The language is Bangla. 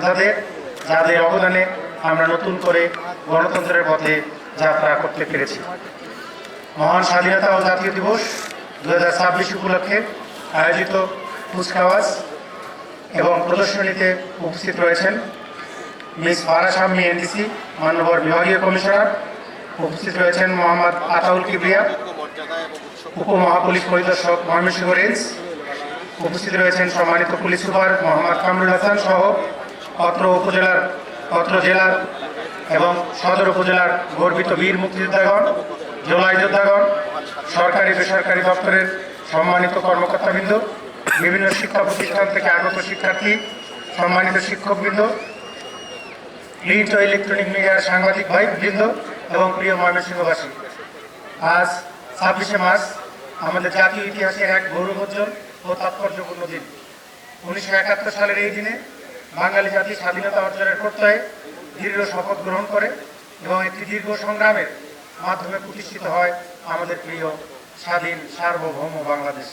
যোদ্ধাদের, যাদের অবদানে আমরা নতুন করে গণতন্ত্রের পথে যাত্রা করতে পেরেছি। মহান স্বাধীনতা ও জাতীয় দিবস 2026 উপলক্ষে আয়োজিত কুচকাওয়াজ এবং প্রদর্শনীতে উপস্থিত রয়েছেন মিস ফারা শাম্মী এনডিসি, মান্যবর বিভাগীয় কমিশনার, উপস্থিত রয়েছেন মোহাম্মদ আতাউল কিবরিয়া, উপমহাপুলিশ পরিদর্শক ময়মনসিংহ রেঞ্জ, উপস্থিত রয়েছেন সম্মানিত পুলিশ সুপার মোহাম্মদ কামরুল হাসান সহ অত্র জেলার এবং সদর উপজেলার গর্বিত বীর মুক্তিযোদ্ধাগণ, জোলাই যোদ্ধাগণ, সরকারি বেসরকারি দপ্তরের সম্মানিত কর্মকর্তাবৃন্দ, বিভিন্ন শিক্ষা প্রতিষ্ঠান থেকে আগত শিক্ষার্থী, সম্মানিত শিক্ষকবৃন্দ, প্রিন্ট ও ইলেকট্রনিক মিডিয়ার সাংবাদিক ভাইবৃন্দ এবং প্রিয় ময়মনসিংহবাসী, আজ 26শে মার্চ আমাদের জাতীয় ইতিহাসের এক গৌরবোজ্জ্বল ও তাৎপর্যপূর্ণ দিন। 1971 সালের এই দিনে বাঙালি জাতি স্বাধীনতা অর্জনের প্রত্যয়ে দৃঢ় শপথ গ্রহণ করে এবং একটি দীর্ঘ সংগ্রামের মাধ্যমে প্রতিষ্ঠিত হয় আমাদের প্রিয় স্বাধীন সার্বভৌম বাংলাদেশ।